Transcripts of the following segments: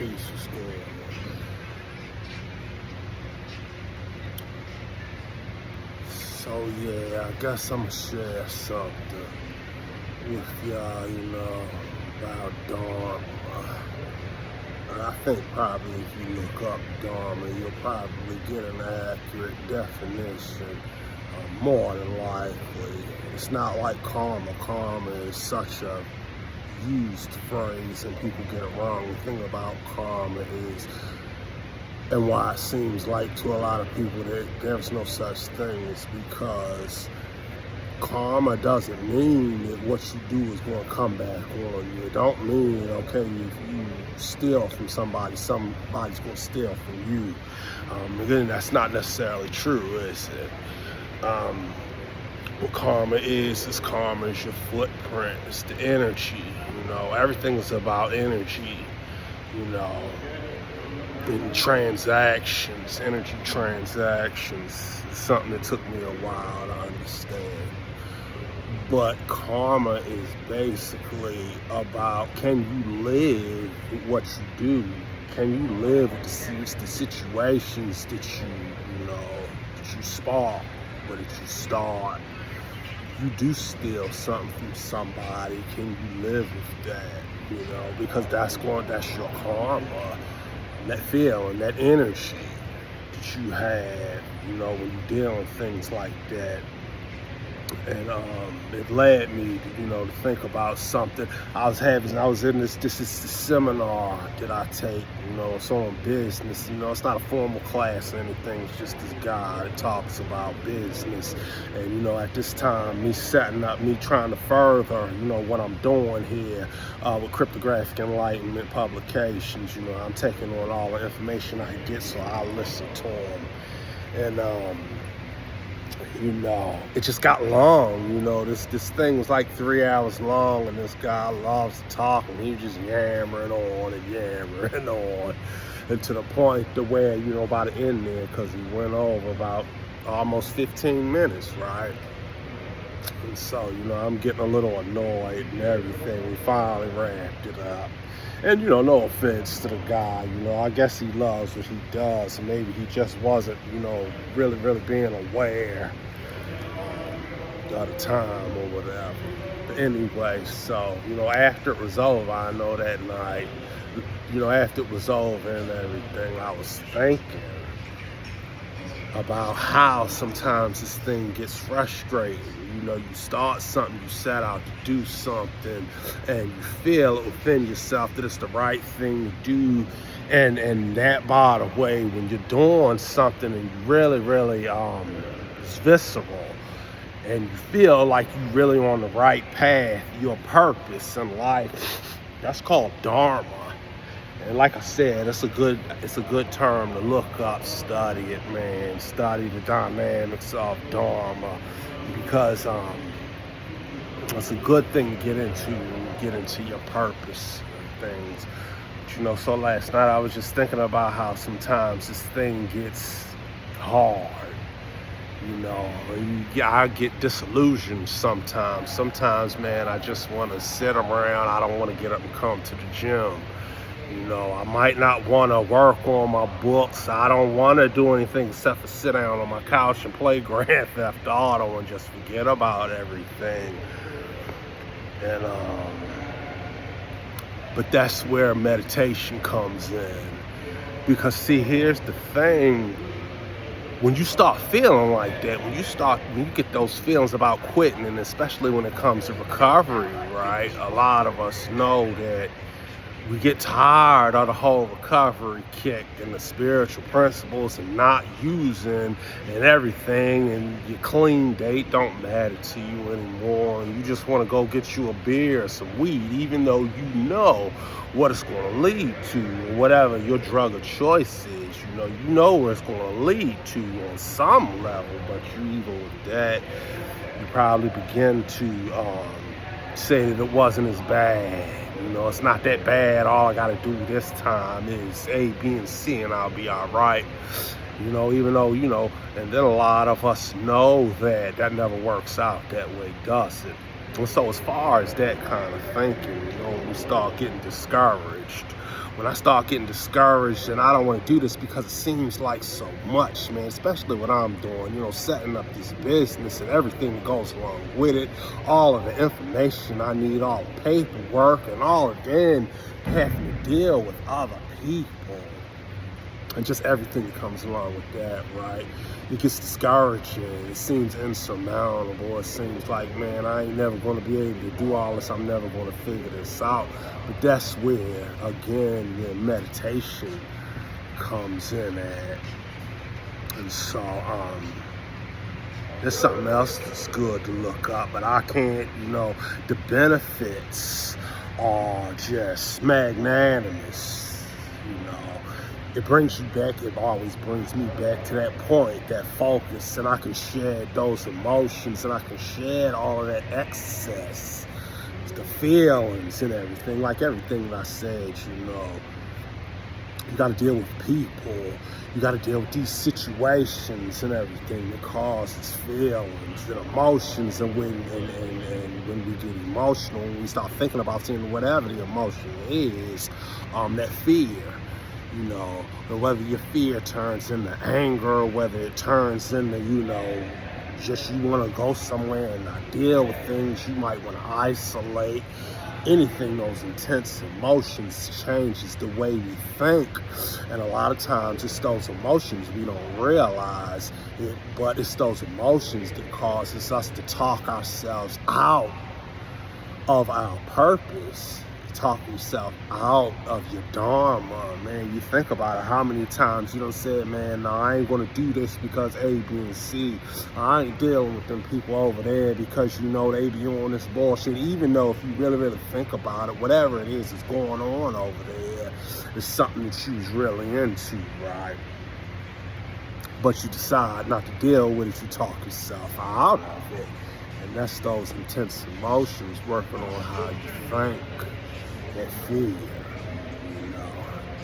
Peace, what's going on? So yeah, I guess I'ma share something with y'all, about Dharma. And I think probably if you look up Dharma, you'll probably get an accurate definition, more than likely. It's not like karma. Karma is such a used phrase and people get it wrong. The thing about karma is, and why it seems like to a lot of people that there's no such thing, is because karma doesn't mean that what you do is going to come back on you. It don't mean, okay, if you steal from somebody, somebody's going to steal from you. Again, that's not necessarily true, is it? What karma is your footprint. It's the energy, everything is about energy, in transactions, energy transactions. It's something that took me a while to understand. But karma is basically about, can you live with what you do? Can you live with the situations that you spark, or that you start? You do steal something from somebody, can you live with that? Because that's your karma. That feeling, that energy that you have, when you're dealing with things like that. And it led me to think about something I was in this is the seminar that I take, it's on business. It's not a formal class or anything, it's just this guy that talks about business. And at this time, me trying to further what I'm doing here with Cryptographic Enlightenment Publications. I'm taking on all the information I get, so I'll listen to him. And it just got long, this thing was like 3 hours long, and this guy loves to talk, and he was just yammering on, and to the point to where, by the end there, because he went over about almost 15 minutes, right? And so, I'm getting a little annoyed and everything. We finally wrapped it up. And, no offense to the guy, I guess he loves what he does, and maybe he just wasn't, really, really being aware of the time or whatever. But anyway, so, after it was over, I know that night, after it was over and everything, I was thinking about how sometimes this thing gets frustrating. You start something, you set out to do something, and you feel it within yourself that it's the right thing to do. And that, by the way, when you're doing something and you really, really, it's visceral, and you feel like you're really on the right path, your purpose in life, that's called Dharma. And like I said, it's a good term to look up, study it, man. Study the dynamics of Dharma, because it's a good thing to get into your purpose and things. But, so last night I was just thinking about how sometimes this thing gets hard. I get disillusioned sometimes. Sometimes, man, I just want to sit around. I don't want to get up and come to the gym. I might not want to work on my books. I don't want to do anything except for sit down on my couch and play Grand Theft Auto and just forget about everything. And but that's where meditation comes in. Because see, here's the thing. When you start feeling like that, when you get those feelings about quitting, and especially when it comes to recovery, right? A lot of us know that we get tired of the whole recovery kick and the spiritual principles and not using and everything, and your clean date don't matter to you anymore, and you just want to go get you a beer or some weed, even though you know what it's going to lead to, or whatever your drug of choice is. You know where it's going to lead to on some level, but even with that, you probably begin to say that it wasn't as bad. It's not that bad. All I got to do this time is A, B, and C, and I'll be all right. Even though, and then a lot of us know that never works out that way, does it? And so as far as that kind of thinking, when we start getting discouraged, when I start getting discouraged and I don't want to do this because it seems like so much, man, especially what I'm doing, setting up this business and everything that goes along with it, all of the information I need, all the paperwork and all of then having to deal with other people and just everything that comes along with that, right? It gets discouraging. It seems insurmountable. It seems like, man, I ain't never going to be able to do all this. I'm never going to figure this out. But that's where, again, the meditation comes in at. And so, there's something else that's good to look up, but I can't, the benefits are just magnanimous, It brings you back, it always brings me back to that point, that focus, and I can shed those emotions, and I can shed all of that excess, the feelings and everything, like everything that I said, You got to deal with people, you got to deal with these situations and everything that causes feelings and emotions, and when we get emotional, when we start thinking about seeing whatever the emotion is, that fear. Or whether your fear turns into anger, whether it turns into, just you want to go somewhere and not deal with things, you might want to isolate. Anything, those intense emotions changes the way we think. And a lot of times it's those emotions we don't realize it, but it's those emotions that causes us to talk ourselves out of our purpose. Talk yourself out of your dharma, man. You think about it, how many times you done said, man, no, I ain't gonna do this because A, B, and C. I ain't dealing with them people over there because they be on this bullshit. Even though if you really, really think about it, whatever it is that's going on over there is something that you was really into, right? But you decide not to deal with it, you talk yourself out of it. And that's those intense emotions working on how you think. That fear,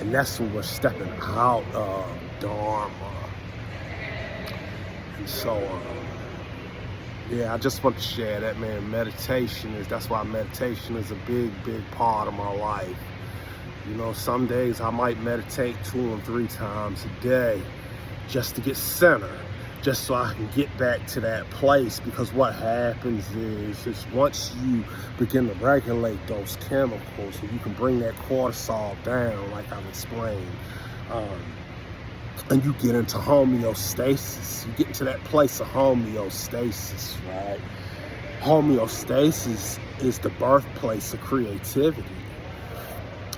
and that's when we're stepping out of dharma. And so, I just want to share that, man. That's why meditation is a big, big part of my life. Some days I might meditate 2 and 3 times a day just to get centered, just so I can get back to that place, because what happens is once you begin to regulate those chemicals, and you can bring that cortisol down, like I've explained, and you get into homeostasis, you get into that place of homeostasis, right? Homeostasis is the birthplace of creativity.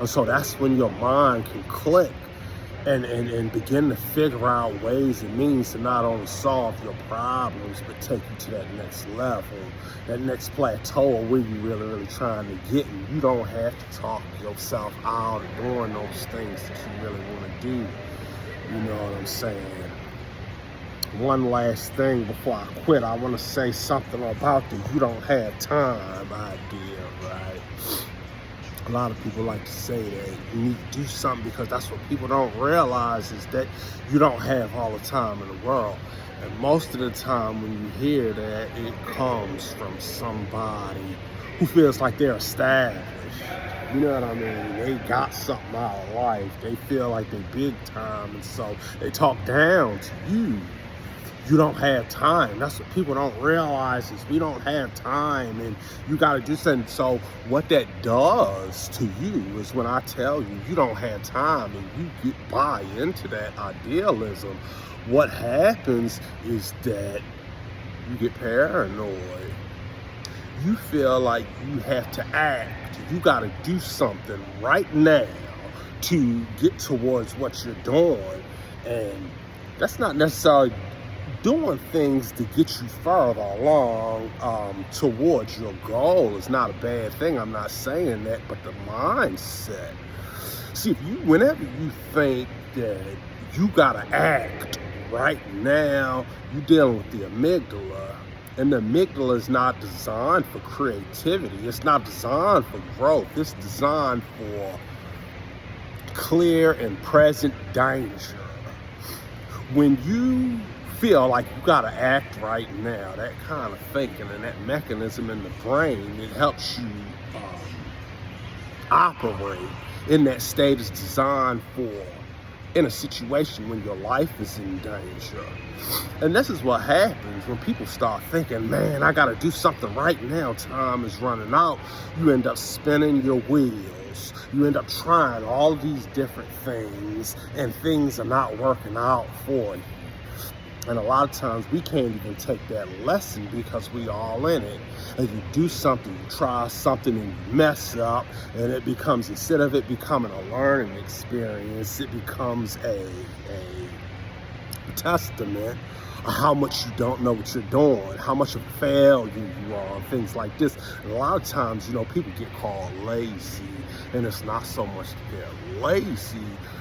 And so that's when your mind can click and begin to figure out ways and means to not only solve your problems, but take you to that next level, that next plateau where you're really, really trying to get. And you don't have to talk yourself out of doing those things that you really want to do. You know what I'm saying? One last thing before I quit, I want to say something about the you don't have time idea, right? A lot of people like to say that you need to do something because that's what people don't realize, is that you don't have all the time in the world. And most of the time when you hear that, it comes from somebody who feels like they're established. You know what I mean? They got something out of life. They feel like they're big time, and so they talk down to you. You don't have time. That's what people don't realize, is we don't have time, and you got to do something. So what that does to you is, when I tell you you don't have time and you buy into that idealism, what happens is that you get paranoid. You feel like you have to act. You got to do something right now to get towards what you're doing. And that's not necessarily doing things to get you further along towards your goal. Is not a bad thing. I'm not saying that, but the mindset. See, whenever you think that you gotta act right now, you're dealing with the amygdala. And the amygdala is not designed for creativity. It's not designed for growth. It's designed for clear and present danger. When you feel like you gotta act right now, that kind of thinking and that mechanism in the brain, it helps you operate in that state is designed for in a situation when your life is in danger. And this is what happens when people start thinking, man, I gotta do something right now, time is running out. You end up spinning your wheels. You end up trying all these different things, and things are not working out for you. And a lot of times we can't even take that lesson because we all in it. And you do something, you try something, and you mess up, and it becomes, instead of it becoming a learning experience, it becomes a testament of how much you don't know what you're doing, how much of a failure you are, and things like this. And a lot of times, people get called lazy, and it's not so much that they're lazy,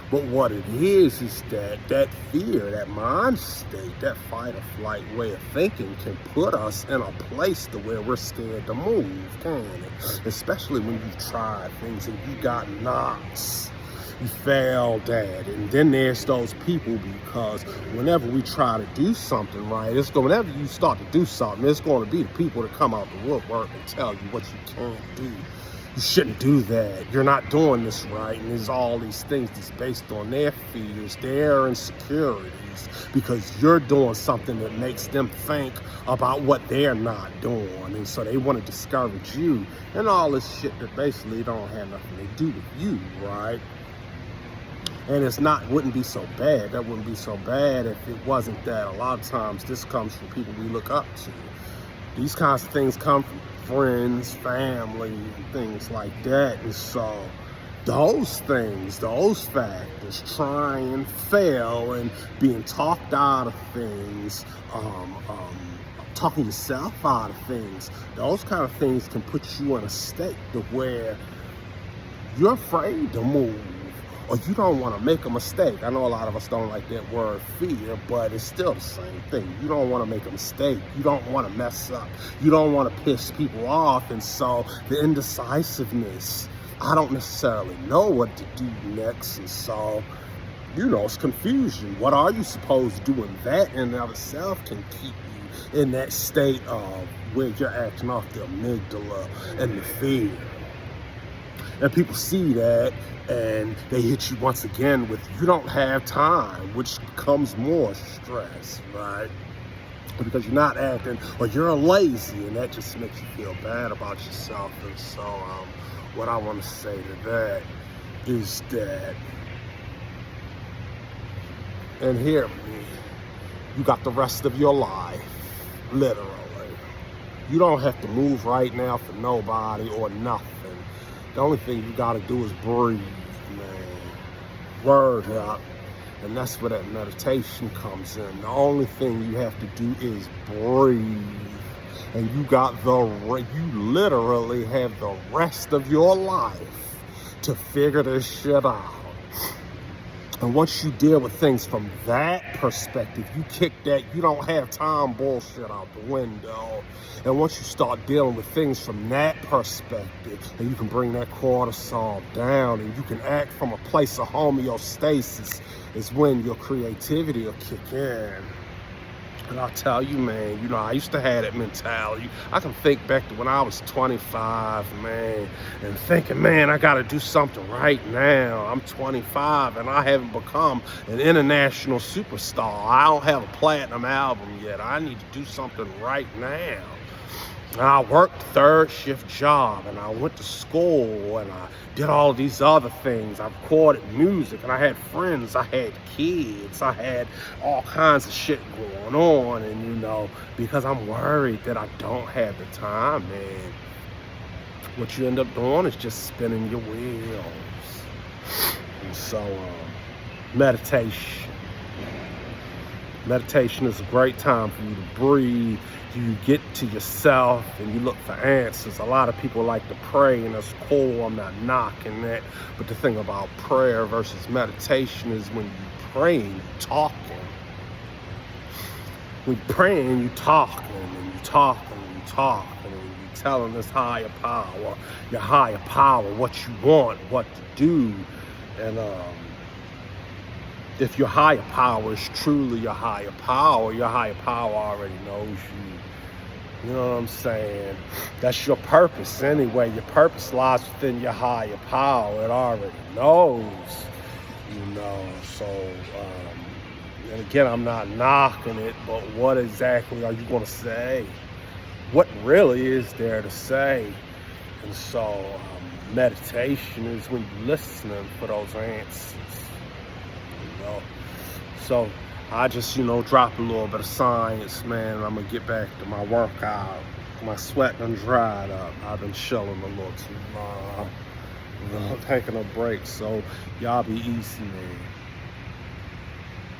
but what it is that fear, that mind state, that fight or flight way of thinking can put us in a place to where we're scared to move, can it? Especially when you've tried things and you got knocks. You failed at it. And then there's those people, because whenever we try to do something right, whenever you start to do something, it's going to be the people that come out the woodwork and tell you what you can't do. You shouldn't do that. You're not doing this right. And there's all these things that's based on their fears, their insecurities, because you're doing something that makes them think about what they're not doing. And so they want to discourage you and all this shit that basically don't have nothing to do with you, right? And wouldn't be so bad. That wouldn't be so bad if it wasn't that. A lot of times this comes from people we look up to. These kinds of things come from friends, family, and things like that. And so those things, those factors, trying, fail, and being talked out of things, talking yourself out of things, those kind of things can put you in a state to where you're afraid to move, or you don't want to make a mistake. I know a lot of us don't like that word fear, but it's still the same thing. You don't want to make a mistake. You don't want to mess up. You don't want to piss people off. And so the indecisiveness, I don't necessarily know what to do next. And so, it's confusion. What are you supposed to do? And that in and of itself can keep you in that state of where you're acting off the amygdala and the fear. And people see that, and they hit you once again with, you don't have time, which becomes more stress, right? Because you're not acting, or you're lazy, and that just makes you feel bad about yourself. And so what I want to say to that is that, and hear me, you got the rest of your life, literally. You don't have to move right now for nobody or nothing. The only thing you gotta do is breathe, man. Word up. And that's where that meditation comes in. The only thing you have to do is breathe. And you literally have the rest of your life to figure this shit out. And once you deal with things from that perspective, you kick that you don't have time bullshit out the window. And once you start dealing with things from that perspective, and you can bring that cortisol down, and you can act from a place of homeostasis, is when your creativity will kick in. And I'll tell you, man, I used to have that mentality. I can think back to when I was 25, man, and thinking, man, I got to do something right now. I'm 25, and I haven't become an international superstar. I don't have a platinum album yet. I need to do something right now. And I worked third shift job, and I went to school, and I did all of these other things. I recorded music, and I had friends, I had kids, I had all kinds of shit going on. And because I'm worried that I don't have the time, man, what you end up doing is just spinning your wheels. And so meditation is a great time for you to breathe. You get to yourself and you look for answers. A lot of people like to pray, and that's cool. I'm not knocking that. But the thing about prayer versus meditation is when you praying, you're talking. When you're praying, you're talking, and you're talking, and you're talking, and you're telling this higher power, your higher power, what you want, what to do. And if your higher power is truly your higher power already knows you. You know what I'm saying? That's your purpose anyway. Your purpose lies within your higher power. It already knows, you know. So, and again, I'm not knocking it, but what exactly are you going to say? What really is there to say? And so, meditation is when you're listening for those answers, you know. So, I just, drop a little bit of science, man, and I'm going to get back to my workout. My sweat done dried up. I've been chilling a little too long. I'm taking a break, so y'all be easy, man.